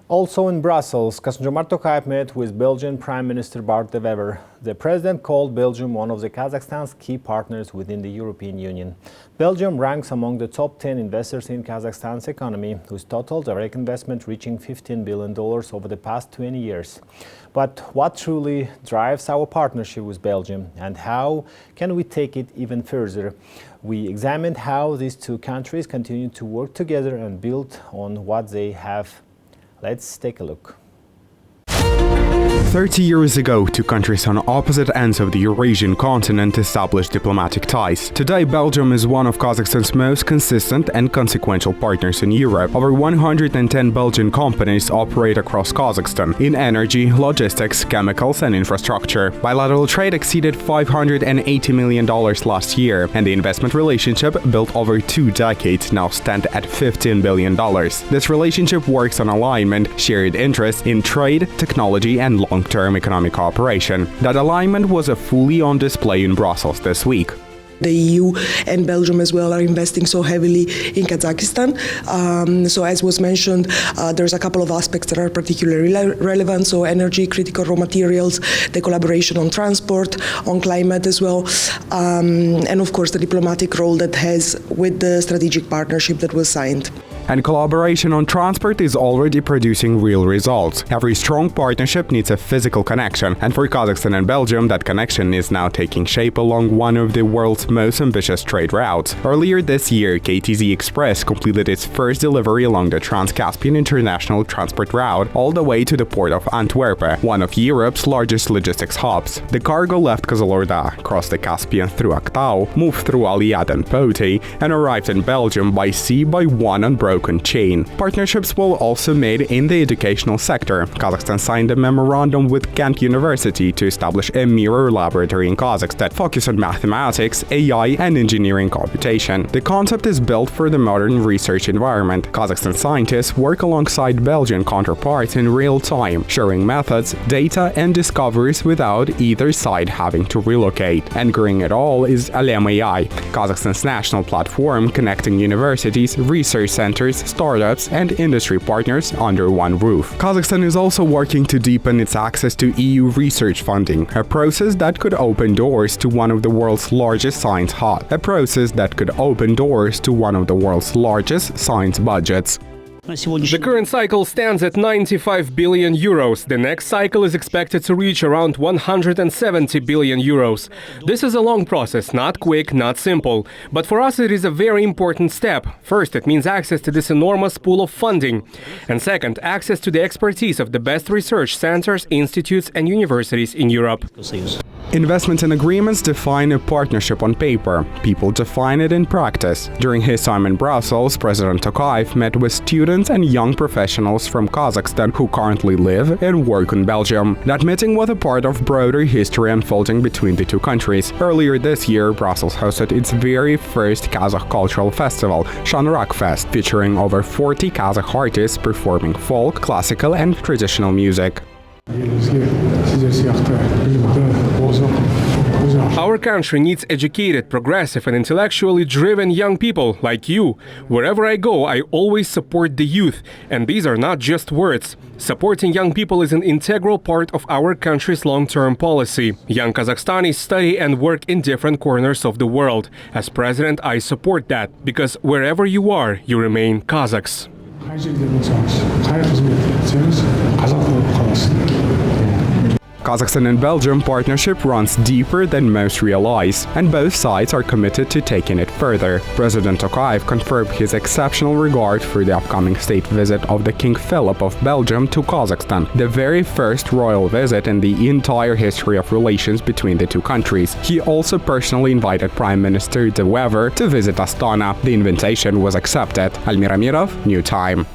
Also in Brussels, Kazakhstan-Belgium Tokayev met with Belgian Prime Minister Bart de Wever. The president called Belgium one of Kazakhstan's key partners within the European Union. Belgium ranks among the top 10 investors in Kazakhstan's economy, whose total direct investment reaching $15 billion over the past 20 years. But what truly drives our partnership with Belgium, and how can we take it even further? We examined how these two countries continue to work together and build on what they have. Let's take a look. 30 years ago, two countries on opposite ends of the Eurasian continent established diplomatic ties. Today, Belgium is one of Kazakhstan's most consistent and consequential partners in Europe. Over 110 Belgian companies operate across Kazakhstan in energy, logistics, chemicals, and infrastructure. Bilateral trade exceeded $580 million last year, and the investment relationship, built over 2 decades, now stands at $15 billion. This relationship works on alignment, shared interests in trade, technology, and long-term economic cooperation. That alignment was fully on display in Brussels this week. The EU and Belgium as well are investing so heavily in Kazakhstan. So as was mentioned, there's a couple of aspects that are particularly relevant. So energy, critical raw materials, the collaboration on transport, on climate as well. And of course the diplomatic role that has with the strategic partnership that was signed. And collaboration on transport is already producing real results. Every strong partnership needs a physical connection, and for Kazakhstan and Belgium, that connection is now taking shape along one of the world's most ambitious trade routes. Earlier this year, KTZ Express completed its first delivery along the Trans-Caspian International Transport Route all the way to the port of Antwerp, one of Europe's largest logistics hubs. The cargo left Kazakh, crossed the Caspian through Aktau, moved through Aliyat and Poti, and arrived in Belgium by sea by one unbroken chain. Partnerships were also made in the educational sector. Kazakhstan signed a memorandum with Ghent University to establish a mirror laboratory in Kazakhstan that focuses on mathematics, AI, and engineering computation. The concept is built for the modern research environment. Kazakhstan scientists work alongside Belgian counterparts in real time, sharing methods, data, and discoveries without either side having to relocate. Anchoring it all is Alem AI, Kazakhstan's national platform connecting universities, research centers, startups, and industry partners under one roof. Kazakhstan is also working to deepen its access to EU research funding, a process that could open doors to one of the world's largest science hubs, science budgets. The current cycle stands at 95 billion euros. The next cycle is expected to reach around 170 billion euros. This is a long process, not quick, not simple. But for us it is a very important step. First, it means access to this enormous pool of funding. And second, access to the expertise of the best research centers, institutes and universities in Europe. Investments and agreements define a partnership on paper. People define it in practice. During his time in Brussels, President Tokayev met with students and young professionals from Kazakhstan who currently live and work in Belgium. That meeting was a part of broader history unfolding between the two countries. Earlier this year, Brussels hosted its very first Kazakh cultural festival, Shanrak Fest, featuring over 40 Kazakh artists performing folk, classical and traditional music. Our country needs educated, progressive and intellectually driven young people like you. Wherever I go, I always support the youth. And these are not just words. Supporting young people is an integral part of our country's long-term policy. Young Kazakhstanis study and work in different corners of the world. As president, I support that, because wherever you are, you remain Kazakhs. Kazakhstan and Belgium partnership runs deeper than most realize, and both sides are committed to taking it further. President Tokayev confirmed his exceptional regard for the upcoming state visit of the King Philip of Belgium to Kazakhstan, the very first royal visit in the entire history of relations between the two countries. He also personally invited Prime Minister de Wever to visit Astana. The invitation was accepted. Almir Amirov, New Time.